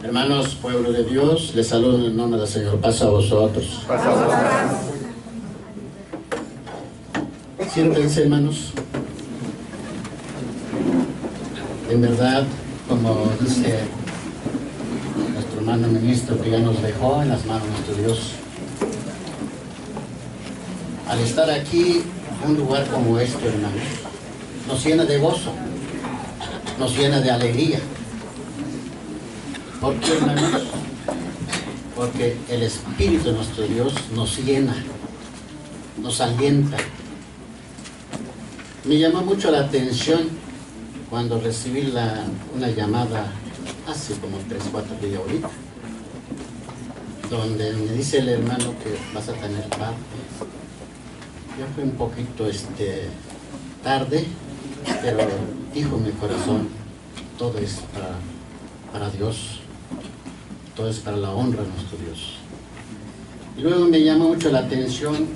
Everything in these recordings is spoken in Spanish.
Hermanos, pueblo de Dios, les saludo en el nombre del Señor. Paz a vosotros. Siéntense, hermanos. En verdad, como dice nuestro hermano ministro, que ya nos dejó en las manos de nuestro Dios. Al estar aquí, un lugar como este, hermanos, nos llena de gozo, nos llena de alegría. ¿Por qué, hermanos? Porque el Espíritu de nuestro Dios nos llena, nos alienta. Me llamó mucho la atención cuando recibí una llamada hace como 3-4 días ahorita, donde me dice el hermano que vas a tener parte. Ya fue un poquito tarde, pero dijo mi corazón, todo es para Dios. Todo es para la honra de nuestro Dios. Y luego me llamó mucho la atención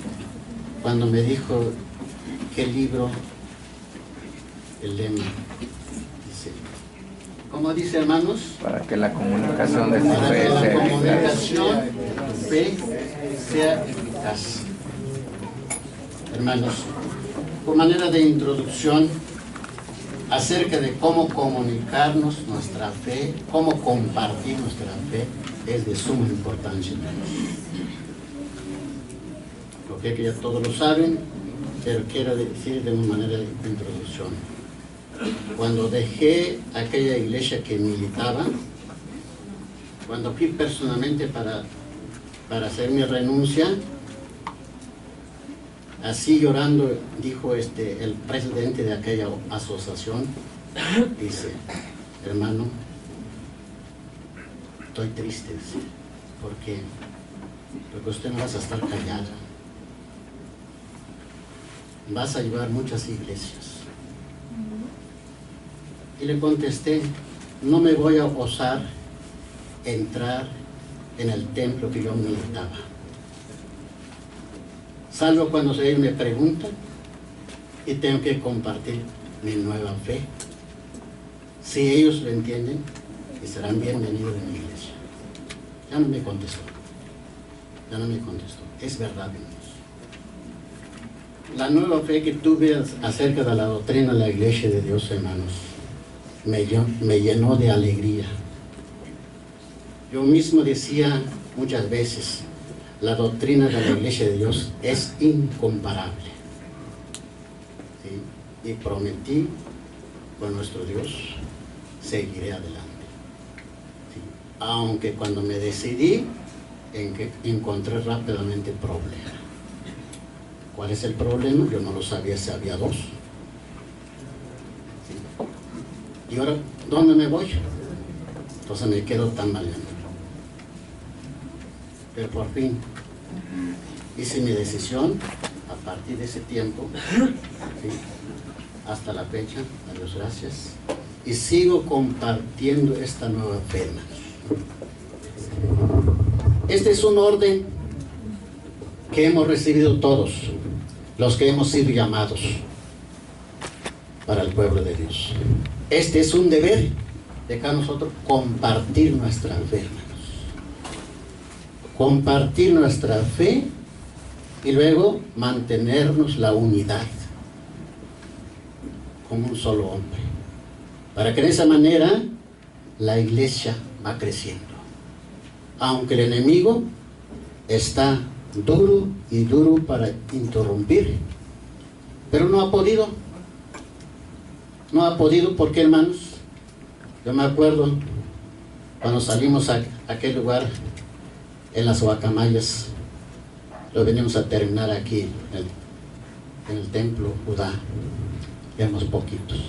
cuando me dijo qué libro, el lema. Dice, ¿cómo dice, hermanos? Para que la comunicación de Para que la fe comunicación fe sea eficaz. Hermanos, por manera de introducción, acerca de cómo comunicarnos nuestra fe, cómo compartir nuestra fe, es de suma importancia. Lo que ya todos lo saben, pero quiero decir de una manera de introducción. Cuando dejé aquella iglesia que militaba, cuando fui personalmente para hacer mi renuncia, así llorando, dijo el presidente de aquella asociación, dice, hermano, estoy triste, dice. ¿Por qué? Porque usted no vas a estar callado. Vas a llevar muchas iglesias. Y le contesté, no me voy a osar entrar en el templo que yo militaba. Salvo cuando ellos me preguntan y tengo que compartir mi nueva fe. Si ellos lo entienden, y serán bienvenidos en mi iglesia. Ya no me contestó. Ya no me contestó. Es verdad, hermanos. La nueva fe que tuve acerca de la doctrina de la iglesia de Dios, hermanos, me llenó de alegría. Yo mismo decía muchas veces, la doctrina de la iglesia de Dios es incomparable. ¿Sí? Y prometí con nuestro Dios, seguiré adelante. ¿Sí? Aunque cuando me decidí, encontré rápidamente problema. ¿Cuál es el problema? Yo no lo sabía si había dos. ¿Sí? ¿Y ahora dónde me voy? Entonces me quedo tambaleando. Pero por fin hice mi decisión a partir de ese tiempo, ¿sí? Hasta la fecha, a Dios gracias, y sigo compartiendo esta nueva fe. Este es un orden que hemos recibido todos los que hemos sido llamados para el pueblo de Dios. Este es un deber de cada nosotros, compartir nuestra fe, hermanos. Compartir nuestra fe y luego mantenernos la unidad como un solo hombre, para que de esa manera la iglesia va creciendo, aunque el enemigo está duro y duro para interrumpir, pero no ha podido. No ha podido porque, hermanos, yo me acuerdo cuando salimos a aquel lugar en las Guacamayas, lo venimos a terminar aquí en el templo Judá, éramos poquitos,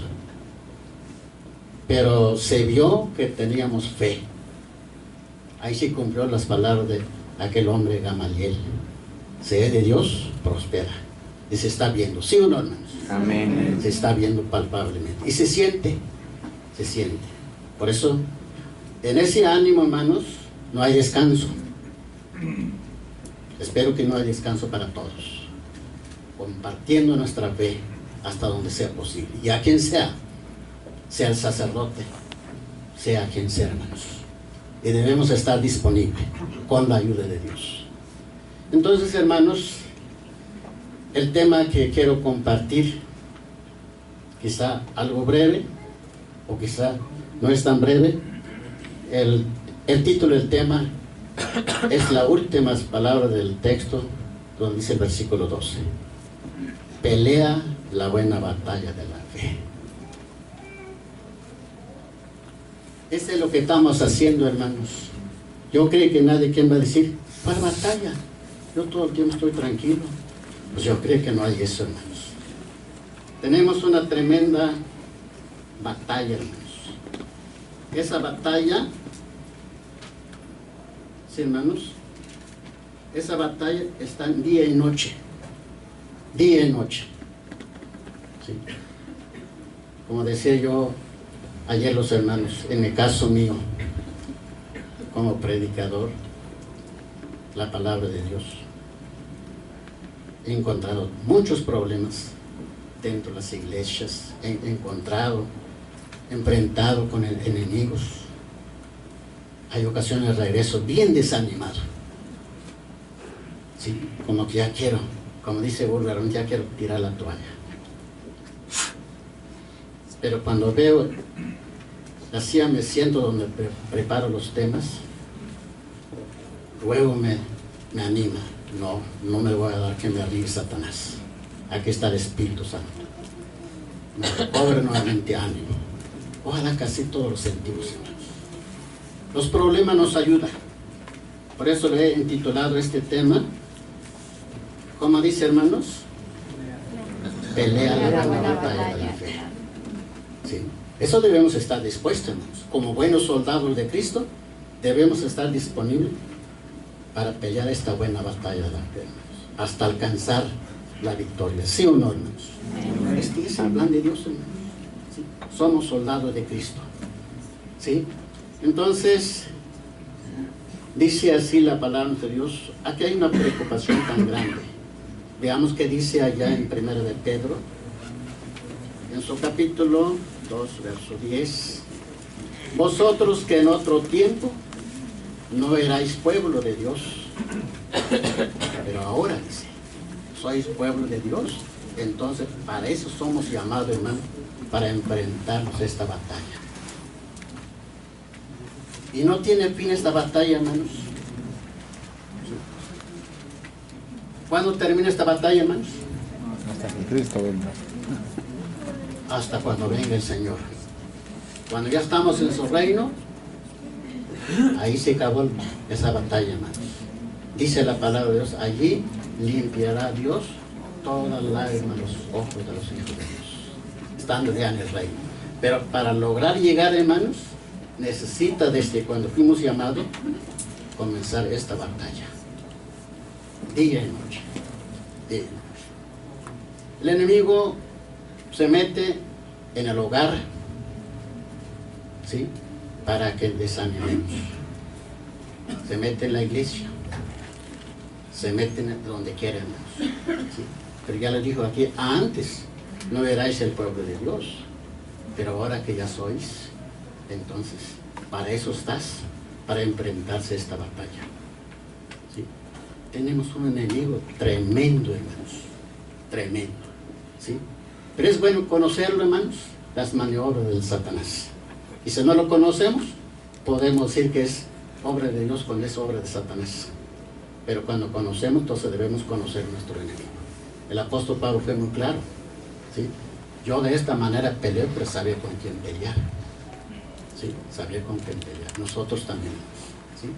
pero se vio que teníamos fe. Ahí sí cumplió las palabras de aquel hombre Gamaliel: se es de Dios, prospera. Y se está viendo, ¿sí o no, hermanos? Amén. Se está viendo palpablemente y se siente. Por eso, en ese ánimo, hermanos, no hay descanso. Espero que no haya descanso para todos. Compartiendo nuestra fe hasta donde sea posible. Y a quien sea el sacerdote, sea quien sea, hermanos. Y debemos estar disponibles con la ayuda de Dios. Entonces, hermanos, el tema que quiero compartir, quizá algo breve, o quizá no es tan breve. El título del tema es la última palabra del texto, donde dice el versículo 12. Pelea la buena batalla de la fe. Eso es lo que estamos haciendo, hermanos. Yo creo que nadie quien va a decir, ¿cuál batalla? Yo todo el tiempo estoy tranquilo. Pues yo creo que no hay eso, hermanos. Tenemos una tremenda batalla, hermanos. Esa batalla, sí, hermanos, esa batalla está en día y noche. Día y noche. Sí. Como decía yo ayer los hermanos, en el caso mío, como predicador, la palabra de Dios, he encontrado muchos problemas dentro de las iglesias, he enfrentado con enemigos. Hay ocasiones de regreso bien desanimado, sí, como que ya quiero, como dice Burberón, ya quiero tirar la toalla. Pero cuando veo, así me siento donde preparo los temas, luego me anima. No me voy a dar que me arriesgue Satanás. Aquí está el Espíritu Santo. Me recobre nuevamente ánimo. Ojalá casi todos los sentidos, hermanos. Los problemas nos ayudan. Por eso le he intitulado este tema, ¿cómo dice, hermanos? Pelea la buena batalla de la fe. ¿Sí? Eso debemos estar dispuestos, hermanos. Como buenos soldados de Cristo, debemos estar disponibles para pelear esta buena batalla de la fe, hermanos, hasta alcanzar la victoria. ¿Sí o no, hermanos? Este es el plan de Dios, hermanos. ¿Sí? Somos soldados de Cristo. ¿Sí? Entonces, dice así la palabra de Dios. Aquí hay una preocupación tan grande. Veamos qué dice allá en 1 de Pedro, en su capítulo 2, verso 10. Vosotros que en otro tiempo no erais pueblo de Dios, pero ahora dice, sois pueblo de Dios. Entonces, para eso somos llamados, hermano, para enfrentarnos a esta batalla. Y no tiene fin esta batalla, hermanos. ¿Cuándo termina esta batalla, hermanos? Hasta que Cristo venga. Hasta cuando venga el Señor. Cuando ya estamos en su reino, ahí se acabó esa batalla, hermanos. Dice la palabra de Dios, allí limpiará Dios todas las lágrimas de los ojos de los hijos de Dios, estando ya en el reino. Pero para lograr llegar, hermanos, necesita desde cuando fuimos llamados comenzar esta batalla. Día y noche. Día y noche. El enemigo se mete en el hogar, ¿sí?, para que desanimemos. Se mete en la iglesia, se mete en donde quiera, hermanos. ¿Sí? Pero ya les dijo aquí, antes no erais el pueblo de Dios, pero ahora que ya sois, entonces para eso estás, para enfrentarse a esta batalla. ¿Sí? Tenemos un enemigo tremendo, hermanos, tremendo. ¿Sí? Pero es bueno conocerlo, hermanos, las maniobras del Satanás. Y si no lo conocemos, podemos decir que es obra de Dios cuando es obra de Satanás. Pero cuando conocemos, entonces debemos conocer nuestro enemigo. El apóstol Pablo fue muy claro, ¿sí? Yo de esta manera peleo, pero sabía con quién pelear. ¿Sí? Sabía con quién pelear. Nosotros también. ¿Sí?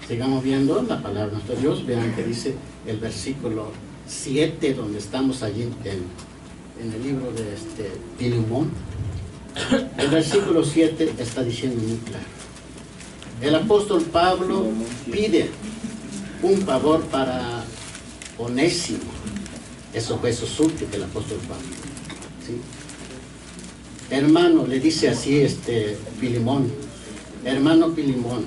Sigamos viendo la palabra de nuestro Dios. Vean que dice el versículo 7, donde estamos allí en el libro de Filemón. El versículo 7 está diciendo muy claro. El apóstol Pablo pide un favor para Onésimo. Eso fue su súplica el apóstol Pablo. ¿Sí? Hermano, le dice así Filemón. Hermano Filemón,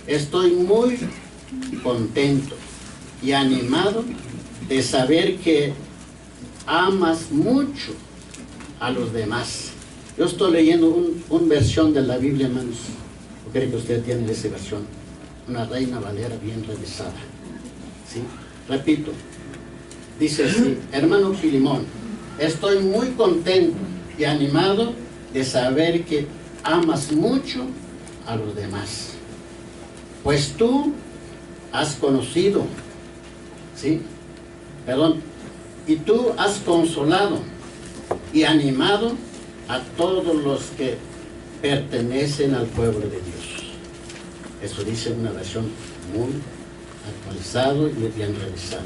estoy muy contento y animado de saber que amas mucho a los demás. Yo estoy leyendo una versión de la Biblia, hermanos. Yo creo que usted tiene esa versión, una Reina Valera bien revisada. ¿Sí? Repito, dice así: hermano Filimón, estoy muy contento y animado de saber que amas mucho a los demás, pues tú has conocido, ¿sí? Perdón, y tú has consolado y animado a todos los que pertenecen al pueblo de Dios. Eso dice una versión muy actualizada y bien revisada.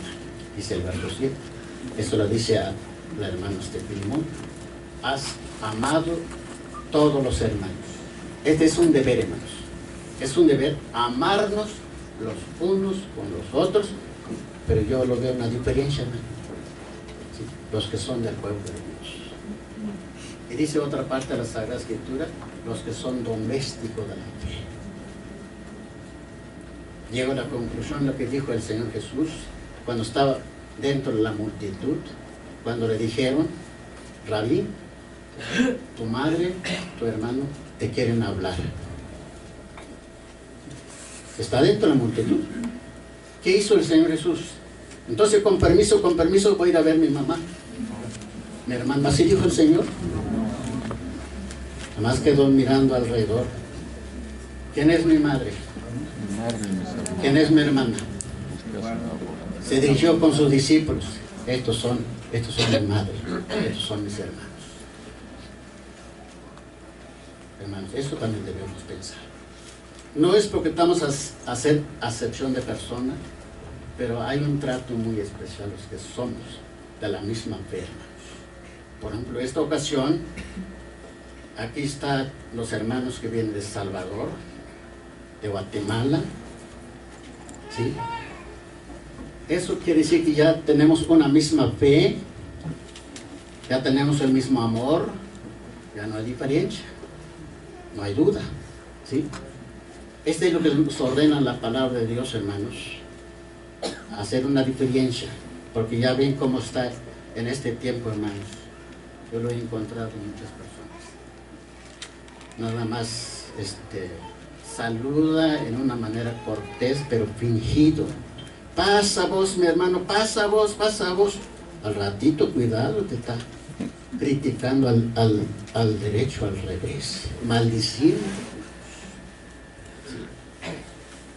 Dice el verso 7. Eso lo dice a la hermana Filimón: has amado todos los hermanos. Este es un deber, hermanos. Es un deber amarnos los unos con los otros, pero yo lo veo una diferencia, hermano. ¿Sí? Los que son del pueblo de Dios. Y dice otra parte de la Sagrada Escritura: los que son domésticos de la fe. Llego a la conclusión de lo que dijo el Señor Jesús cuando estaba dentro de la multitud, cuando le dijeron: Rabí, tu madre, tu hermano te quieren hablar. Está dentro de la multitud. ¿Qué hizo el Señor Jesús? Entonces, con permiso, voy a ir a ver a mi mamá, mi hermano. Así dijo el Señor. Además quedó mirando alrededor. ¿Quién es mi madre? ¿Quién es mi hermana? Se dirigió con sus discípulos: estos son mi madre, estos son mis hermanos. Hermanos, eso también debemos pensar. No es porque estamos a hacer acepción de personas, pero hay un trato muy especial los que somos de la misma fe, hermanos. Por ejemplo, esta ocasión, aquí están los hermanos que vienen de El Salvador, de Guatemala, ¿sí? Eso quiere decir que ya tenemos una misma fe, ya tenemos el mismo amor, ya no hay diferencia, no hay duda, ¿sí? Este es lo que nos ordena la palabra de Dios, hermanos, hacer una diferencia, porque ya ven cómo está en este tiempo, hermanos. Yo lo he encontrado en muchas personas. Nada más saluda en una manera cortés, pero fingido. Pasa vos, mi hermano, pasa vos, pasa vos. Al ratito, cuidado, te está criticando al derecho, al revés, maldiciendo.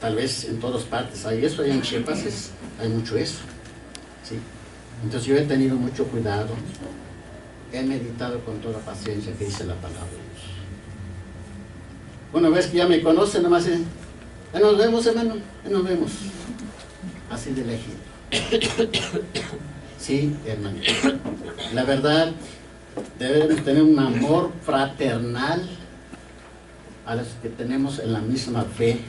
Tal vez en todas partes hay eso, hay en Chiapas hay mucho eso, ¿sí? Entonces yo he tenido mucho cuidado, he meditado con toda paciencia que dice la palabra de Dios. Una vez que ya me conocen, nomás es: nos vemos, hermano, nos vemos. Así de elegido. Sí, hermano. La verdad, debemos tener un amor fraternal a los que tenemos en la misma fe.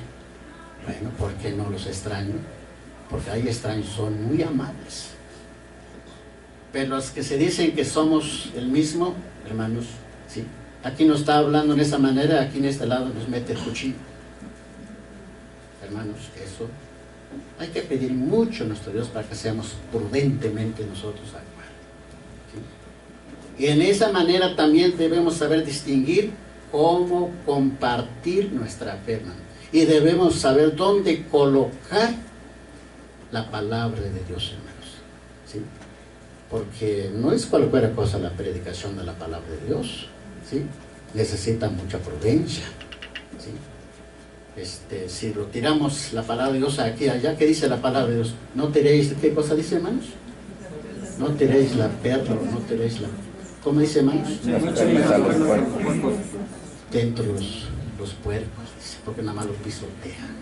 Bueno, ¿por qué no los extraño? Porque hay extraños, son muy amables. Pero los que se dicen que somos el mismo, hermanos, ¿sí? Aquí nos está hablando de esa manera, aquí en este lado nos mete el cuchillo. Hermanos, eso hay que pedir mucho a nuestro Dios para que seamos prudentemente nosotros actuar, ¿sí? Y en esa manera también debemos saber distinguir cómo compartir nuestra fe, hermanos. Y debemos saber dónde colocar la palabra de Dios, hermanos, ¿sí? Porque no es cualquier cosa la predicación de la palabra de Dios, ¿sí? Necesita mucha prudencia, ¿sí? Si lo tiramos la palabra de Dios aquí allá, ¿qué dice la palabra de Dios? No tiréis, ¿qué cosa dice, hermanos? No tiréis la perla, no tiréis la... ¿Cómo dice, hermanos? Dentro los puercos, dice, porque nada más lo pisotean.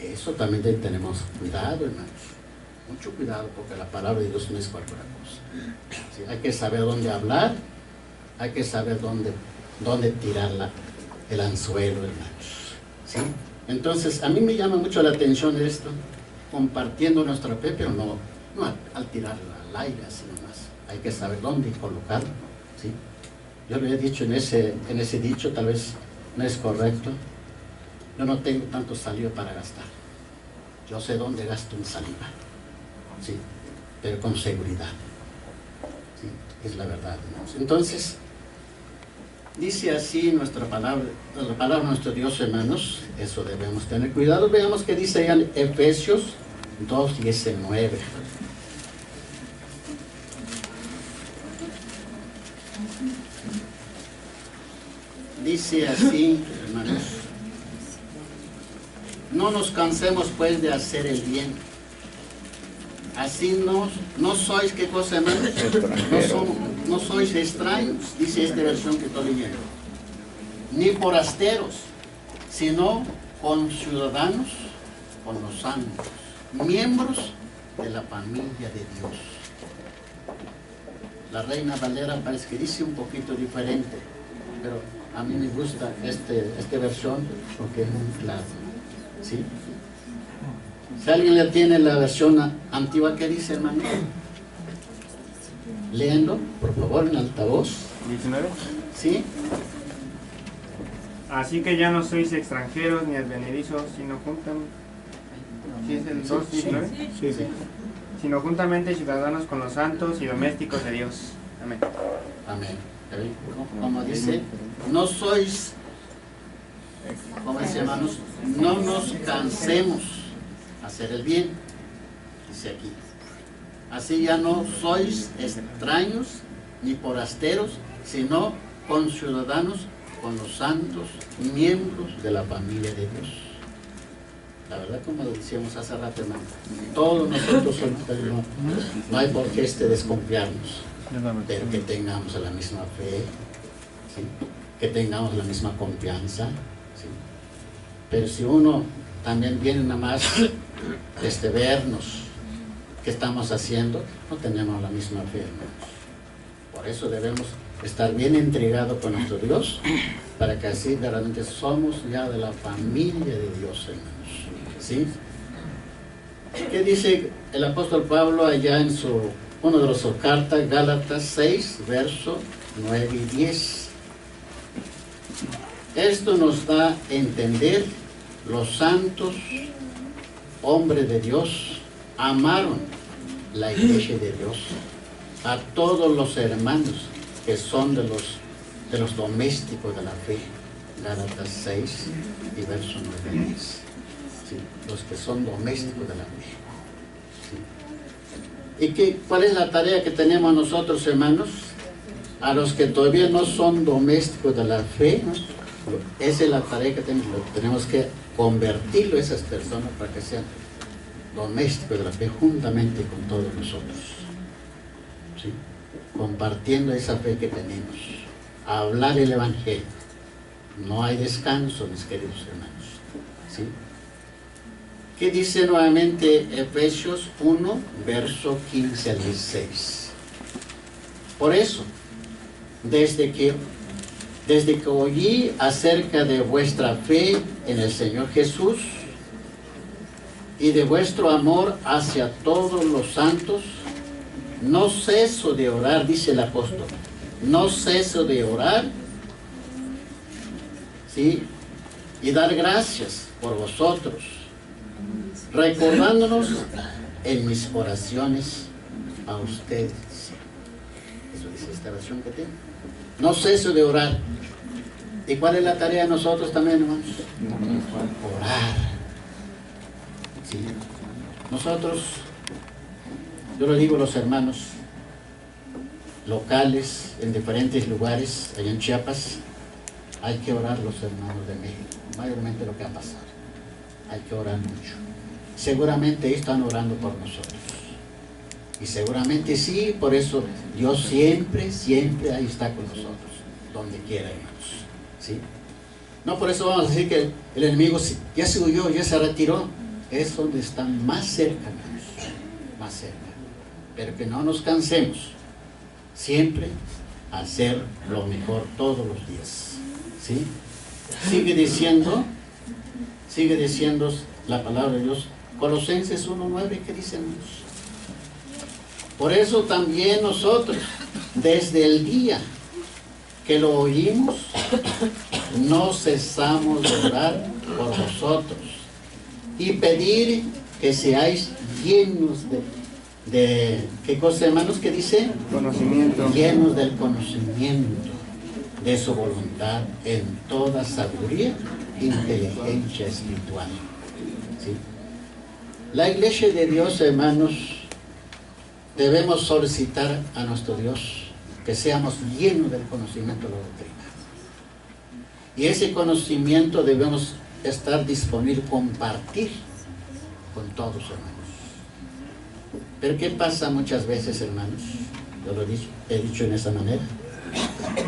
Eso también tenemos cuidado, hermanos. Mucho cuidado, porque la palabra de Dios no es cualquier cosa. ¿Sí? Hay que saber dónde hablar, hay que saber dónde tirar el anzuelo, hermanos, ¿sí? Entonces, a mí me llama mucho la atención esto, compartiendo nuestra fe, pero no al tirarla al aire, así nomás. Hay que saber dónde colocarlo, ¿sí? Yo lo he dicho en ese dicho, tal vez no es correcto. Yo no tengo tanto salido para gastar. Yo sé dónde gasto mi saliva, ¿sí? Pero con seguridad, ¿sí? Es la verdad, hermanos. Entonces, dice así nuestra palabra, la palabra de nuestro Dios, hermanos. Eso debemos tener cuidado. Veamos qué dice allá en Efesios 2:19. Dice así, hermanos: no nos cansemos pues de hacer el bien. Así no sois, ¿qué cosa, hermanos? No sois extraños, dice esta versión que estoy leyendo, ni forasteros, sino conciudadanos con los santos, miembros de la familia de Dios. La Reina Valera parece que dice un poquito diferente, pero a mí me gusta esta versión porque es muy claro, ¿sí? Si alguien le tiene la versión antigua, ¿qué dice, hermano? Léenlo, por favor, en altavoz. 19. ¿Sí? Así que ya no sois extranjeros ni advenedizos, sino ¿sí es el 2:19? Sí, sí. Sino juntamente ciudadanos con los santos y domésticos de Dios. Amén. Amén. Como dice, no sois, como dice, hermanos, no nos cansemos hacer el bien, dice aquí. Así ya no sois extraños ni forasteros, sino conciudadanos con los santos, miembros de la familia de Dios. La verdad, como lo decíamos hace rato, hermano, todos nosotros somos, no hay por qué desconfiarnos, pero que tengamos la misma fe, ¿sí? Que tengamos la misma confianza, ¿sí? Pero si uno también viene nada más vernos qué estamos haciendo, no tenemos la misma fe, hermanos. Por eso debemos estar bien entregados con nuestro Dios, para que así realmente somos ya de la familia de Dios, hermanos, ¿sí? ¿Qué dice el apóstol Pablo allá en una de sus cartas, Gálatas 6, verso 9 y 10? Esto nos da a entender: los santos hombres de Dios amaron la iglesia de Dios, a todos los hermanos que son de los domésticos de la fe. Gálatas 6 y verso 9 y 10. ¿Sí? Los que son domésticos de la fe. ¿Sí? ¿Y cuál es la tarea que tenemos nosotros, hermanos? A los que todavía no son domésticos de la fe, ¿no? Esa es la tarea que tenemos que convertirlo a esas personas para que sean domésticos de la fe juntamente con todos nosotros, ¿sí? Compartiendo esa fe que tenemos, hablar el evangelio. No hay descanso, mis queridos hermanos, ¿sí? ¿Qué dice nuevamente Efesios 1, verso 15 al 16? Por eso, desde que oí acerca de vuestra fe en el Señor Jesús y de vuestro amor hacia todos los santos, no ceso de orar, dice el apóstol, no ceso de orar, ¿sí? Y dar gracias por vosotros, recordándonos en mis oraciones a ustedes. Eso dice esta versión que tengo. No ceso de orar. ¿Y cuál es la tarea de nosotros también, hermanos? Orar. ¿Sí? Nosotros, yo lo digo a los hermanos locales en diferentes lugares, allá en Chiapas, hay que orar los hermanos de México, mayormente lo que ha pasado. Hay que orar mucho. Seguramente ellos están orando por nosotros. Y seguramente sí, por eso Dios siempre, siempre ahí está con nosotros, donde quiera, hermanos. ¿Sí? No por eso vamos a decir que el enemigo ya se huyó, ya se retiró. Es donde están más cerca, hermanos, más cerca. Pero que no nos cansemos, siempre hacer lo mejor todos los días. ¿Sí? Sigue diciendo la palabra de Dios, Colosenses 1:9, ¿qué dice, hermanos? Por eso también nosotros, desde el día que lo oímos, no cesamos de orar por vosotros y pedir que seáis llenos de ¿qué cosa, hermanos? ¿Qué dice? Conocimiento. Llenos del conocimiento de su voluntad en toda sabiduría, inteligencia espiritual. ¿Sí? La iglesia de Dios, hermanos, debemos solicitar a nuestro Dios que seamos llenos del conocimiento de la doctrina. Y ese conocimiento debemos estar disponibles a compartir con todos, hermanos. Pero ¿qué pasa muchas veces, hermanos? Yo lo he dicho en esa manera.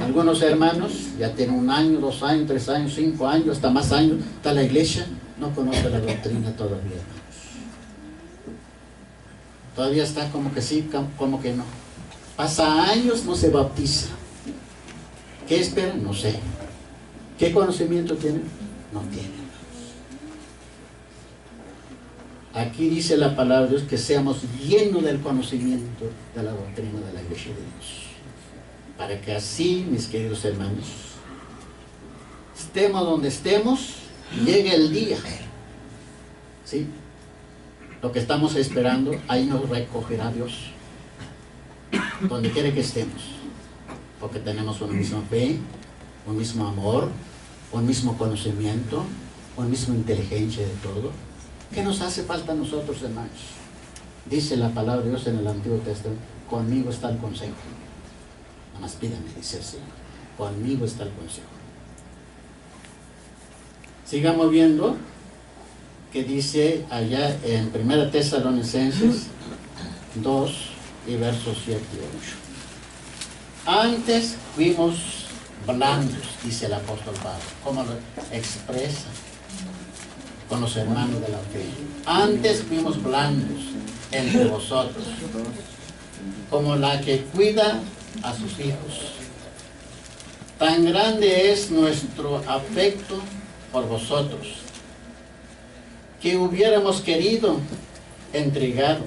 Algunos hermanos ya tienen 1 año, 2 años, 3 años, 5 años, hasta más años, está en la iglesia, no conoce la doctrina todavía, hermanos. Todavía está como que sí, como que no. Pasa años, no se bautiza. ¿Qué esperan? No sé. ¿Qué conocimiento tienen? No tienen. Aquí dice la palabra de Dios que seamos llenos del conocimiento de la doctrina de la iglesia de Dios. Para que así, mis queridos hermanos, estemos donde estemos, llegue el día. ¿Sí? Lo que estamos esperando, ahí nos recogerá Dios. Donde quiera que estemos. Porque tenemos una misma fe, un mismo amor, un mismo conocimiento, una misma inteligencia de todo. ¿Qué nos hace falta a nosotros, hermanos? Dice la palabra de Dios en el Antiguo Testamento, conmigo está el consejo. Nada más pídame, dice el Señor. Conmigo está el consejo. Sigamos viendo que dice allá en 1 Tesalonicenses 2 y versos 7 y 8. Antes fuimos blandos, dice el apóstol Pablo, como lo expresa con los hermanos de la fe. Antes fuimos blandos entre vosotros, como la que cuida a sus hijos. Tan grande es nuestro afecto por vosotros, que hubiéramos querido entregaros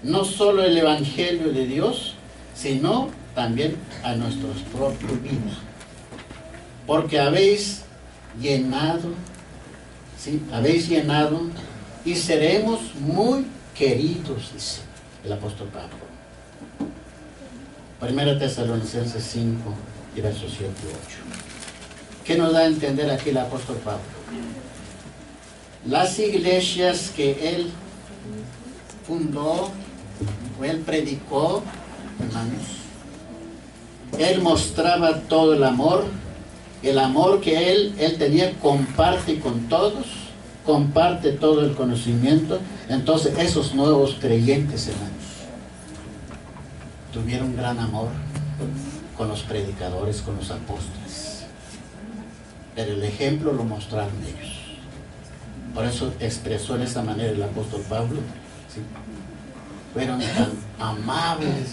no solo el Evangelio de Dios, sino también a nuestras propias vidas, porque habéis llenado, ¿sí? Habéis llenado y seremos muy queridos, dice el apóstol Pablo. 1 Tesalonicenses 5 y versos 7 y 8. ¿Qué nos da a entender aquí el apóstol Pablo? Las iglesias que él fundó, o él predicó, hermanos, él mostraba todo el amor que él tenía, comparte con todos, comparte todo el conocimiento. Entonces esos nuevos creyentes, hermanos, tuvieron gran amor con los predicadores, con los apóstoles, pero el ejemplo lo mostraron ellos. Por eso expresó en esta manera el apóstol Pablo, ¿sí? Fueron tan amables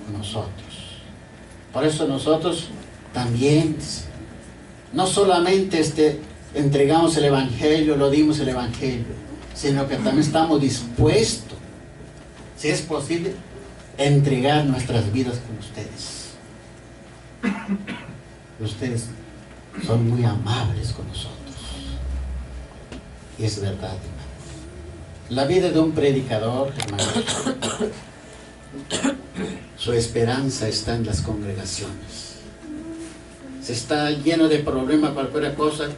con nosotros. Por eso nosotros también, no solamente entregamos el Evangelio, lo dimos el Evangelio, sino que también estamos dispuestos, si es posible, a entregar nuestras vidas con ustedes. Ustedes son muy amables con nosotros. Y es verdad, hermanos. La vida de un predicador, hermanos, su esperanza está en las congregaciones. Se está lleno de problemas, cualquier cosa,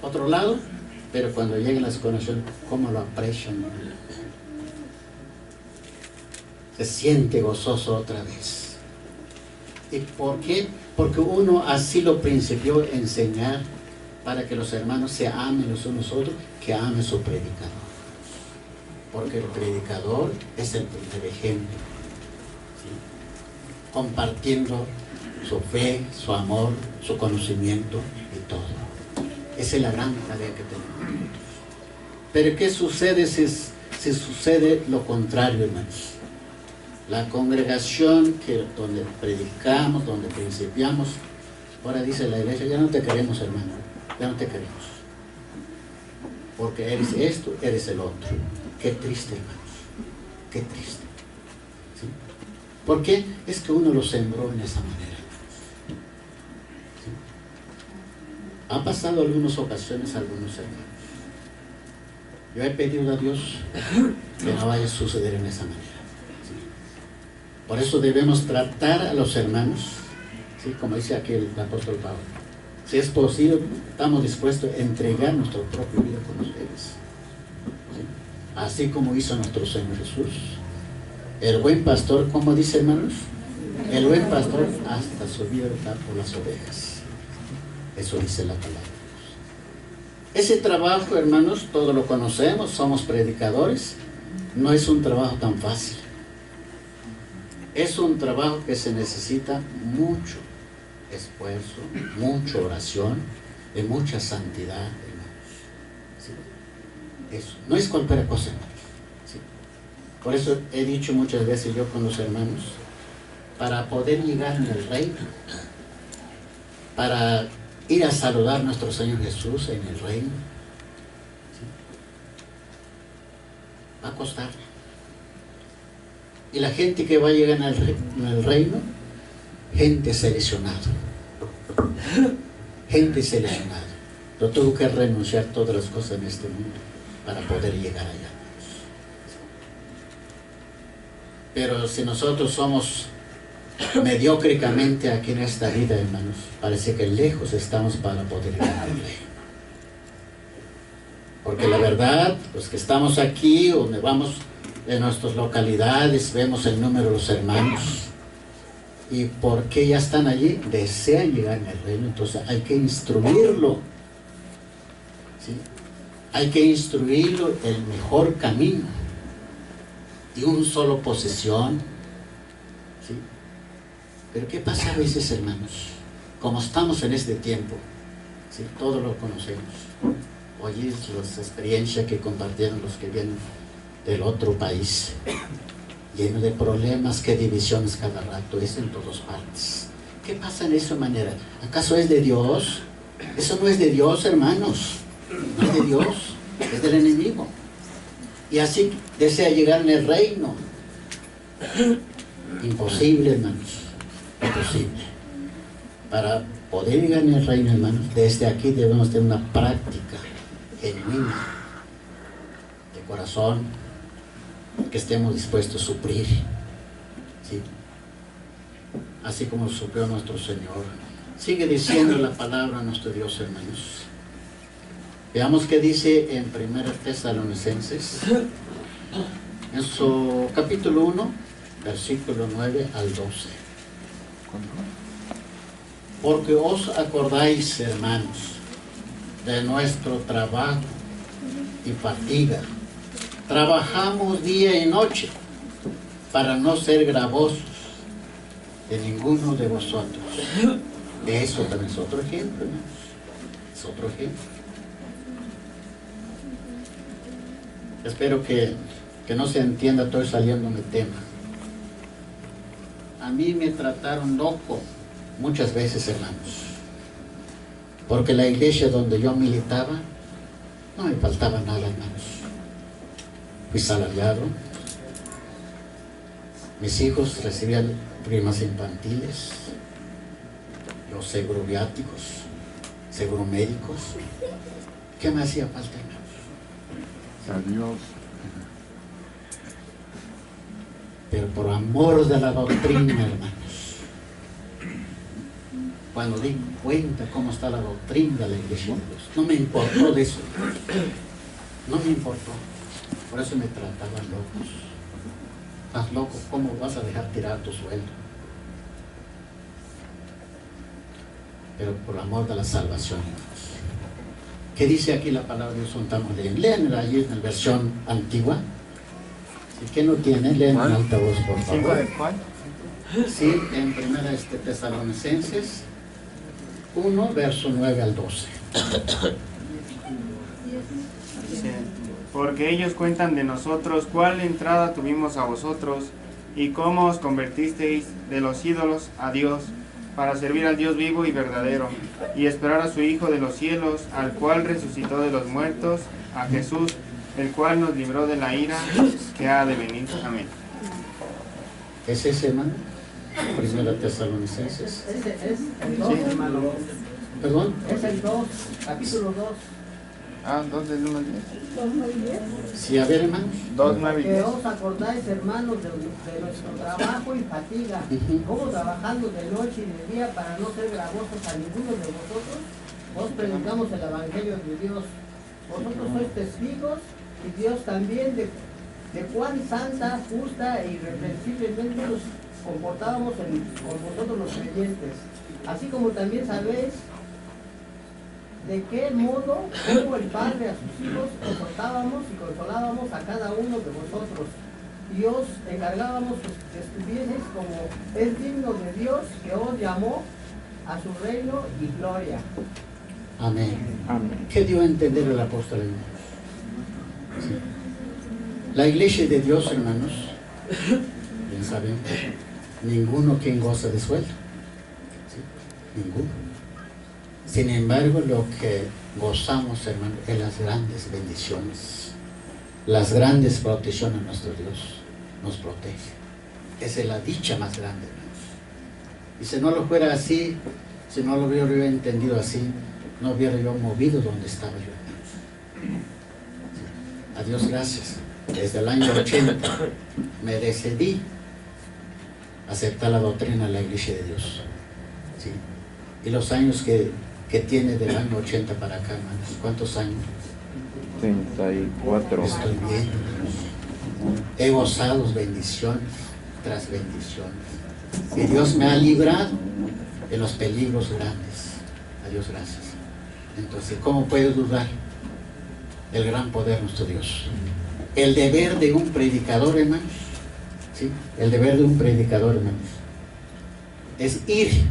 otro lado, pero cuando llegan las congregaciones, ¿cómo lo aprecian? Se siente gozoso otra vez. ¿Y por qué? Porque uno así lo principió a enseñar, para que los hermanos se amen los unos a otros, que ame su predicador. Porque el predicador es el primer ejemplo, ¿sí? Compartiendo su fe, su amor, su conocimiento y todo. Esa es la gran tarea que tenemos. Pero ¿qué sucede si sucede lo contrario, hermanos? La congregación donde predicamos, donde principiamos, ahora dice la iglesia, ya no te queremos, hermano, ya no te queremos. Porque eres esto, eres el otro. Qué triste, hermanos, qué triste. ¿Sí? ¿Por qué? Es que uno lo sembró en esa manera. ¿Sí? Han pasado algunas ocasiones algunos hermanos Yo he pedido a Dios que no vaya a suceder en esa manera. ¿Sí? Por eso debemos tratar a los hermanos, ¿sí? Como dice aquí el apóstol Pablo. Si es posible, estamos dispuestos a entregar nuestro propio vida con ustedes. ¿Sí? Así como hizo nuestro Señor Jesús. El buen pastor, ¿cómo dice, hermanos? El buen pastor hasta su vida da por las ovejas. Eso dice la palabra. Ese trabajo, hermanos, todos lo conocemos, somos predicadores. No es un trabajo tan fácil. Es un trabajo que se necesita mucho esfuerzo, mucha oración, de mucha santidad, hermanos. ¿Sí? Eso no es cualquier cosa, hermanos. ¿Sí? Por eso he dicho muchas veces yo con los hermanos, para poder llegar en el reino, para ir a saludar a nuestro Señor Jesús en el reino, ¿sí? Va a costar. Y la gente que va a llegar en el reino, gente seleccionada. Gente seleccionada. Yo tuve que renunciar a todas las cosas en este mundo para poder llegar allá. Pero si nosotros somos mediocremente aquí en esta vida, hermanos, parece que lejos estamos para poder llegar al reino. Porque la verdad, los que estamos aquí, donde vamos en nuestras localidades, vemos el número de los hermanos, y porque ya están allí, desean llegar en el reino. Entonces hay que instruirlo, ¿sí? Hay que instruirlo el mejor camino, y un solo posesión, ¿sí? Pero ¿qué pasa a veces, hermanos? Como estamos en este tiempo, ¿sí? Todos lo conocemos. Oye, las experiencias que compartieron los que vienen del otro país, lleno de problemas, que divisiones cada rato, es en todas partes. ¿Qué pasa en esa manera? ¿Acaso es de Dios? Eso no es de Dios, hermanos. No es de Dios, es del enemigo. Y así desea llegar en el reino. Imposible, hermanos. Imposible. Para poder llegar en el reino, hermanos, desde aquí debemos tener una práctica genuina, de corazón, que estemos dispuestos a sufrir, ¿sí? Así como sufrió nuestro Señor. Sigue diciendo la palabra de nuestro Dios, hermanos. Veamos qué dice en 1 Tesalonicenses, en su capítulo 1, versículo 9 al 12. Porque os acordáis, hermanos, de nuestro trabajo y fatiga. Trabajamos día y noche para no ser gravosos de ninguno de vosotros. Eso también es otro ejemplo, hermanos. Es otro ejemplo. Espero que no se entienda, estoy saliendo de tema. A mí me trataron loco muchas veces, hermanos, porque la iglesia donde yo militaba no me faltaba nada, hermanos. Fui salariado, mis hijos recibían primas infantiles, los seguro viáticos, seguro médicos. ¿Qué me hacía falta, hermanos? Adiós. Pero por amor de la doctrina, hermanos, cuando di cuenta cómo está la doctrina de la iglesia de Dios, no me importó de eso, no me importó. Por eso me trataban locos. ¿Estás loco? ¿Cómo vas a dejar tirar tu sueldo? Pero por amor de la salvación, hermanos. ¿Qué dice aquí la palabra de Dios? Lean allí en la versión antigua. Si que no tiene, leen en alta voz, por favor. ¿Cuál? Sí, en 1 Tesalonicenses 1, verso 9 al 12. Dice, porque ellos cuentan de nosotros cuál entrada tuvimos a vosotros y cómo os convertisteis de los ídolos a Dios, para servir al Dios vivo y verdadero, y esperar a su Hijo de los cielos, al cual resucitó de los muertos, a Jesús, el cual nos libró de la ira que ha de venir. Amén. ¿Es ese, hermano? 1 Tesalonicenses. Es el 2, hermano. ¿Perdón? Es el 2, capítulo 2. 2 del 1 al 10. 2:9-10. Sí, a ver, hermanos. 2, 9 y Que 10. os acordáis, hermanos, de nuestro trabajo y fatiga, como trabajando de noche y de día para no ser gravosos a ninguno de vosotros, os predicamos el Evangelio de Dios. Vosotros sois testigos y Dios también de cuán santa, justa e irreprensiblemente nos comportábamos con vosotros los creyentes. Así como también sabéis de qué modo, como el Padre a sus hijos, exhortábamos y consolábamos a cada uno de vosotros. Y os encargábamos que estuvieseis como es digno de Dios, que os llamó a su reino y gloria. Amén. Amén. ¿Qué dio a entender el apóstol, hermanos? Sí. La iglesia de Dios, hermanos, bien saben, ninguno quien goza de sueldo. ¿Sí? Ninguno. Sin embargo, lo que gozamos, hermanos, es las grandes bendiciones, las grandes protecciones de nuestro Dios. Nos protege. Esa es la dicha más grande, hermanos. Y si no lo fuera así, si no lo hubiera yo entendido así, no hubiera yo movido donde estaba yo, hermanos. Sí. A Dios gracias. Desde el año 80 me decidí a aceptar la doctrina de la Iglesia de Dios. ¿Sí? Y los años que tiene del año 80 para acá, hermanos, ¿cuántos años? 34. Estoy bien, hermanos. He gozado bendiciones tras bendiciones. Y Dios me ha librado de los peligros grandes. A Dios gracias. Entonces, ¿cómo puedo dudar del gran poder de nuestro Dios? El deber de un predicador, hermanos, ¿sí? El deber de un predicador, hermanos, es ir.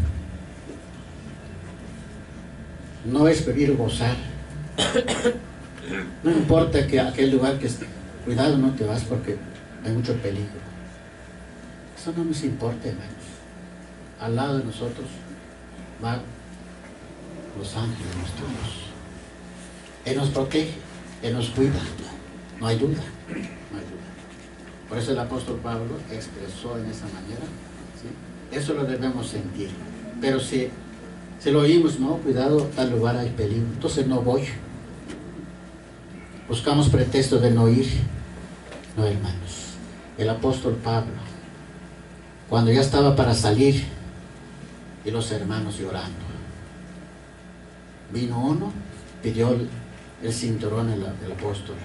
No es pedir gozar. No importa que aquel lugar que esté, cuidado, no te vas porque hay mucho peligro. Eso no nos importa, hermanos. Al lado de nosotros van los ángeles de nuestro Dios. Él nos protege, Él nos cuida. No hay duda, no hay duda. Por eso el apóstol Pablo expresó en esa manera, ¿sí? Eso lo debemos sentir. Pero si lo oímos, no, cuidado, tal lugar hay peligro, entonces no voy. Buscamos pretexto de no ir. No, hermanos. El apóstol Pablo, cuando ya estaba para salir, y los hermanos llorando, vino uno, pidió el cinturón del apóstol,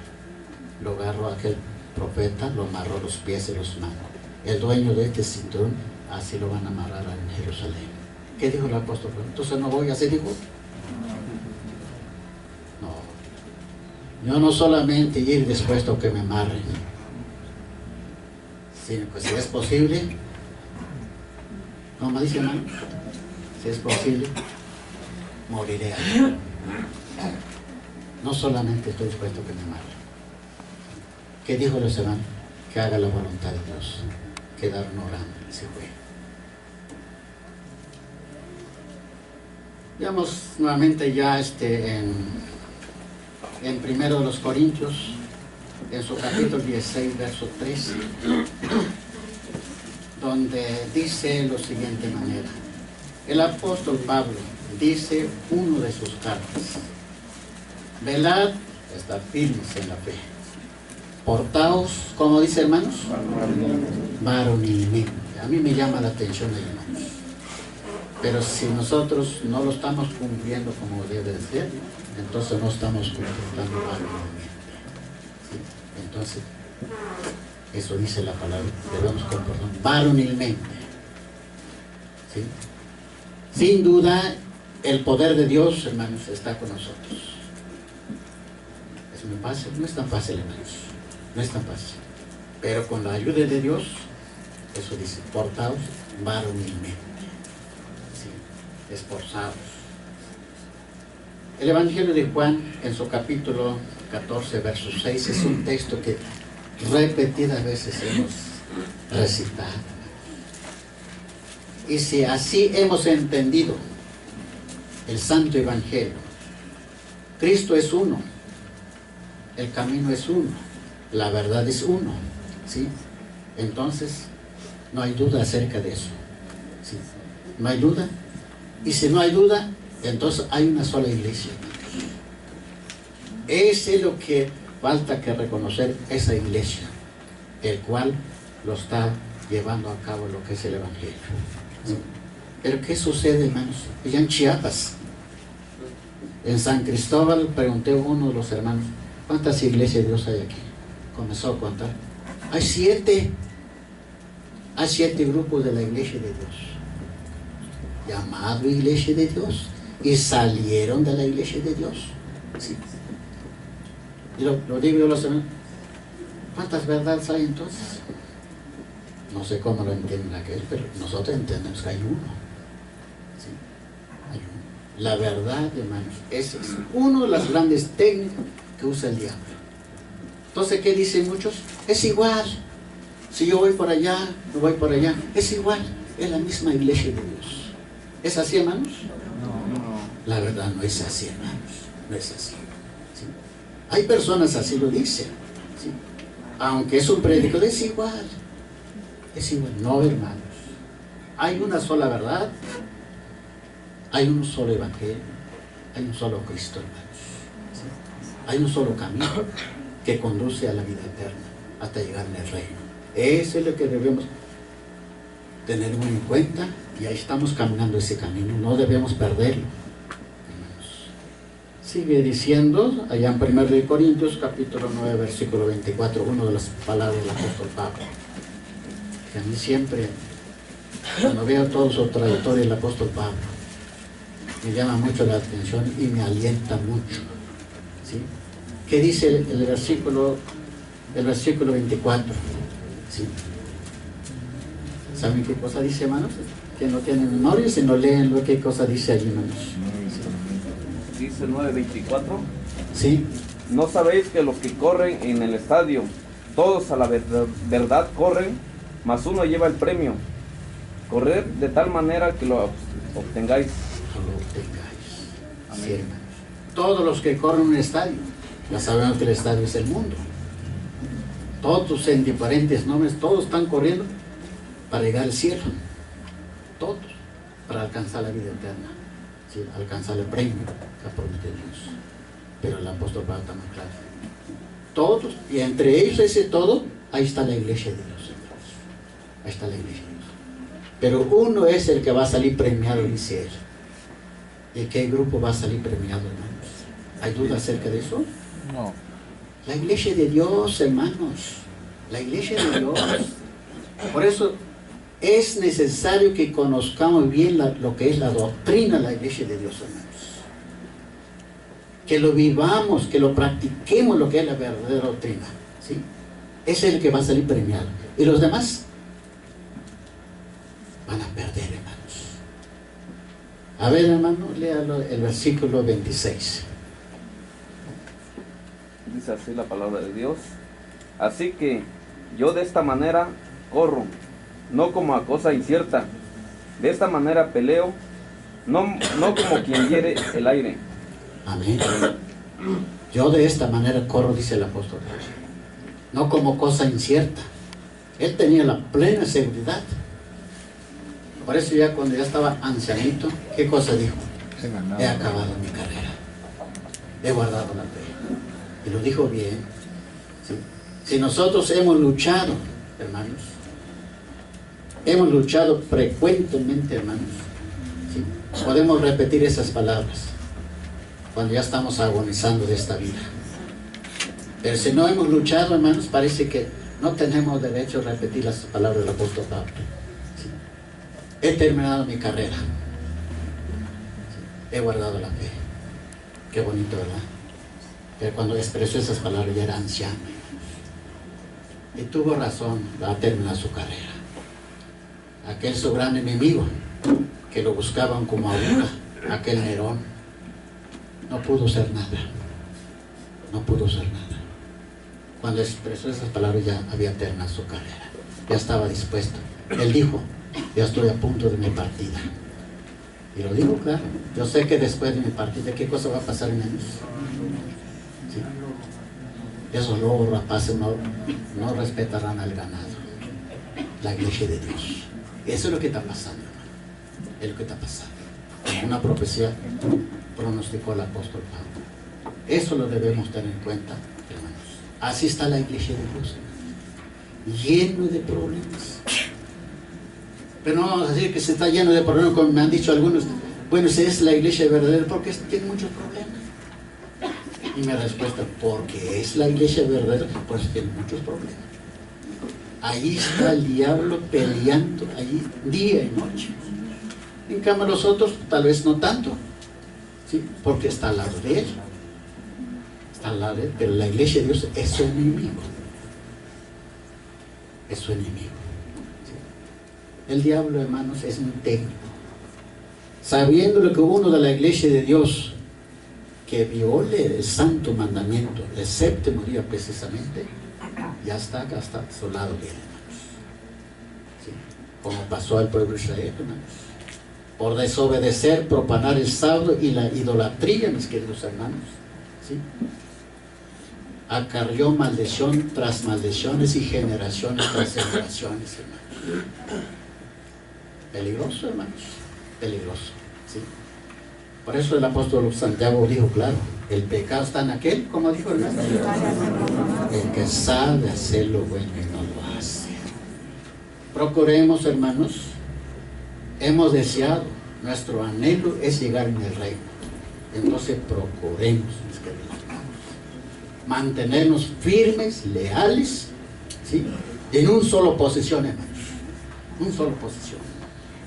lo agarró a aquel profeta, lo amarró los pies y los manos. El dueño de este cinturón, así lo van a amarrar en Jerusalén. ¿Qué dijo el apóstol? Entonces no voy, así dijo. No, yo no solamente ir dispuesto a que me amarren, sino que si es posible, como dice hermano, si es posible, moriré allí. No solamente estoy dispuesto a que me amarren. ¿Qué dijo los hermanos? Que haga la voluntad de Dios. Quedaron orando, se fue. Veamos nuevamente ya en primero de los Corintios, en su capítulo 16, verso 13, donde dice lo siguiente manera. El apóstol Pablo dice uno de sus cartas: velad, estad firmes en la fe. Portaos, como dice hermanos, varonilmente. A mí me llama la atención, hermanos. Pero si nosotros no lo estamos cumpliendo como debe de ser, entonces no estamos cumpliendo varonilmente. ¿Sí? Entonces, eso dice la palabra, debemos comportarnos varonilmente. ¿Sí? Sin duda, el poder de Dios, hermanos, está con nosotros. Es muy fácil, no es tan fácil, hermanos. No es tan fácil. Pero con la ayuda de Dios, eso dice, portaos varonilmente. ¿Sí? Esforzados. El Evangelio de Juan, en su capítulo 14, verso 6, es un texto que repetidas veces hemos recitado. Y si así hemos entendido el Santo Evangelio, Cristo es uno, el camino es uno, la verdad es uno, ¿sí? Entonces, no hay duda acerca de eso, ¿sí? No hay duda. Y si no hay duda, entonces hay una sola iglesia. Ese es lo que falta que reconocer esa iglesia, el cual lo está llevando a cabo lo que es el Evangelio. ¿Sí? Pero ¿qué sucede, hermanos? Allá en Chiapas, en San Cristóbal, pregunté a uno de los hermanos, ¿cuántas iglesias de Dios hay aquí? Comenzó a contar. Hay 7. Hay 7 grupos de la iglesia de Dios, llamado iglesia de Dios, y salieron de la iglesia de Dios. Sí. Y lo digo yo a los hermanos, ¿cuántas verdades hay entonces? No sé cómo lo entienden aquellos, pero nosotros entendemos que hay uno. ¿Sí? Hay uno. La verdad, hermanos, ese es uno de las grandes técnicas que usa el diablo. Entonces, ¿qué dicen muchos? Es igual. Si yo voy por allá, no voy por allá, es igual. Es la misma iglesia de Dios. ¿Es así, hermanos? No. La verdad no es así, hermanos. No es así. ¿Sí? Hay personas así lo dicen. ¿Sí? Aunque es un predicador, es igual. Es igual. No, hermanos. Hay una sola verdad. Hay un solo evangelio. Hay un solo Cristo, hermanos. ¿Sí? Hay un solo camino que conduce a la vida eterna hasta llegar en el reino. Eso es lo que debemos tener muy en cuenta, y ahí estamos caminando ese camino, no debemos perderlo. Sigue diciendo allá en 1 Corintios capítulo 9 versículo 24, una de las palabras del apóstol Pablo, que a mí siempre, cuando veo toda su trayectoria del apóstol Pablo, me llama mucho la atención y me alienta mucho. ¿Sí? ¿Qué dice el versículo 24? ¿Sí? ¿Saben qué cosa dice, hermanos? Que no tienen memoria, si no leen lo que cosa dice allí, hermanos. Dice 9:24. ¿Sí? ¿No sabéis que los que corren en el estadio, todos a la verdad corren, mas uno lleva el premio? Corred de tal manera que lo obtengáis. Lo obtengáis. Sí, hermanos. Todos los que corren en un estadio, ya sabemos que el estadio es el mundo. Todos en diferentes nombres, todos están corriendo para llegar al cielo. Todos, para alcanzar la vida eterna. ¿Sí? Alcanzar el premio que ha prometido Dios. Pero el apóstol Pablo está muy claro. Todos, y entre ellos ese todo, ahí está la iglesia de Dios, hermanos. Ahí está la iglesia de Dios. Pero uno es el que va a salir premiado, dice él. ¿Y qué grupo va a salir premiado, hermanos? ¿Hay duda acerca de eso? No. La iglesia de Dios, hermanos. La iglesia de Dios. Por eso es necesario que conozcamos bien lo que es la doctrina de la iglesia de Dios, hermanos. Que lo vivamos, que lo practiquemos, lo que es la verdadera doctrina. ¿Sí? Ese es el que va a salir premiado. Y los demás van a perder, hermanos. A ver, hermano, léalo el versículo 26. Dice así la palabra de Dios. Así que yo de esta manera corro, no como a cosa incierta. De esta manera peleo, no como quien hiere el aire. Amén. Yo de esta manera corro, dice el apóstol, no como cosa incierta. Él tenía la plena seguridad. Por eso ya cuando ya estaba ancianito, ¿qué cosa dijo? He acabado mi carrera, he guardado la fe. Y lo dijo bien. ¿Sí? Si nosotros hemos luchado, hermanos, hemos luchado frecuentemente, hermanos, ¿sí? Podemos repetir esas palabras cuando ya estamos agonizando de esta vida. Pero si no hemos luchado, hermanos, parece que no tenemos derecho a repetir las palabras del apóstol Pablo. ¿Sí? He terminado mi carrera. ¿Sí? He guardado la fe. Qué bonito, ¿verdad? Pero cuando expresó esas palabras ya era anciano. Y tuvo razón, va a terminar su carrera. Aquel su gran enemigo, que lo buscaban como aguja, aquel Nerón, no pudo ser nada. No pudo ser nada. Cuando expresó esas palabras ya había terminado su carrera. Ya estaba dispuesto. Él dijo, ya estoy a punto de mi partida. Y lo digo claro. Yo sé que después de mi partida, ¿qué cosa va a pasar en ellos? ¿Sí? Esos lobos rapaces no respetarán al ganado. La iglesia de Dios. Eso es lo que está pasando, hermano. Es lo que está pasando. Una profecía pronosticó el apóstol Pablo. Eso lo debemos tener en cuenta, hermanos. Así está la iglesia de Dios, hermanos, lleno de problemas. Pero no vamos a decir que se está lleno de problemas, como me han dicho algunos. Bueno, si es la iglesia verdadera, porque tiene muchos problemas. Y mi respuesta, porque es la iglesia verdadera, pues tiene muchos problemas. Ahí está el diablo peleando, allí día y noche. En cambio los otros, tal vez no tanto, ¿sí? Porque está al lado de él. Está al lado de él, pero la iglesia de Dios es su enemigo. Es su enemigo. ¿Sí? El diablo, hermanos, es un técnico. Sabiendo lo que uno de la iglesia de Dios que viole el santo mandamiento, el séptimo día precisamente, ya está acá, está a su lado de él, hermanos. ¿Sí? Como pasó al pueblo de Israel, hermanos. Por desobedecer, profanar el sábado y la idolatría, mis queridos hermanos. ¿Sí? Acarrió maldición tras maldiciones y generaciones tras generaciones, hermanos. Peligroso, hermanos. Peligroso. ¿Sí? Por eso el apóstol Santiago dijo, claro, el pecado está en aquel, como dijo el hermano, el que sabe hacer lo bueno y no lo hace. Procuremos, hermanos, hemos deseado, nuestro anhelo es llegar en el reino. Entonces procuremos, mis queridos hermanos, mantenernos firmes, leales, ¿sí? En un solo posición, hermanos. Un solo posición.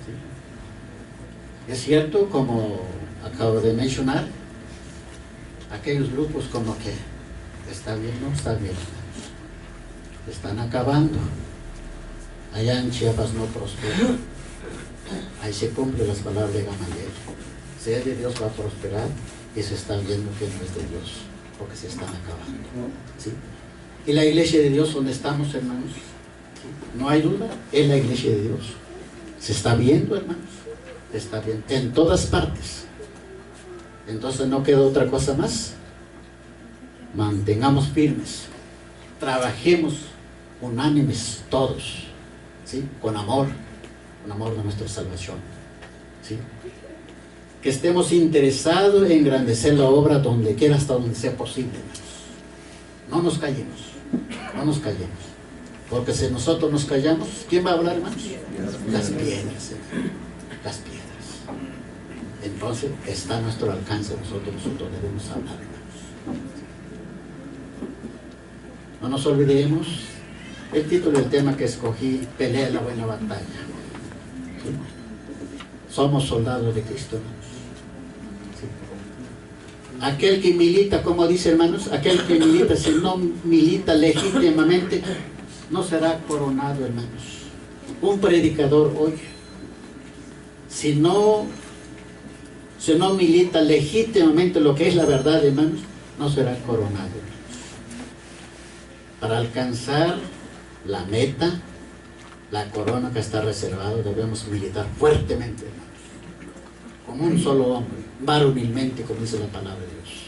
¿Sí? Es cierto, como acabo de mencionar, aquellos grupos como que está bien, no está bien, están acabando. Allá en Chiapas no prospera. Ahí se cumplen las palabras de Gamaliel. Si es de Dios va a prosperar, y se está viendo que no es de Dios, porque se están acabando. ¿Sí? Y la iglesia de Dios, donde estamos, hermanos, ¿sí? No hay duda, es la iglesia de Dios. Se está viendo, hermanos, se está viendo en todas partes. Entonces no queda otra cosa más. Mantengamos firmes, trabajemos unánimes todos, ¿sí? Con amor de nuestra salvación, ¿sí? Que estemos interesados en engrandecer la obra donde quiera, hasta donde sea posible, hermanos. No nos callemos, no nos callemos, porque si nosotros nos callamos, ¿quién va a hablar, hermanos? Las piedras, hermanos. Las piedras. Entonces está a nuestro alcance, nosotros debemos hablar, hermanos. No nos olvidemos el título del tema que escogí, pelea la buena batalla. ¿Sí? Somos soldados de Cristo, hermanos. ¿Sí? Aquel que milita, como dice, hermanos, aquel que milita, si no milita legítimamente, no será coronado, hermanos. Un predicador hoy, si no milita legítimamente lo que es la verdad, hermanos, no será coronado, hermanos. Para alcanzar la meta, la corona que está reservada, debemos militar fuertemente, hermanos, como un solo hombre, varonilmente, como dice la palabra de Dios.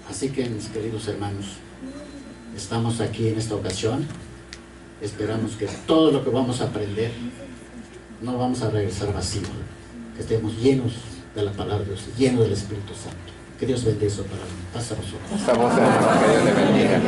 Así que, mis queridos hermanos, estamos aquí en esta ocasión. Esperamos que todo lo que vamos a aprender no vamos a regresar vacío, que estemos llenos de la palabra de Dios, llenos del Espíritu Santo. Que Dios bendiga su palabra. Pasa a vosotros. Esta voz, hermano, que Dios le bendiga.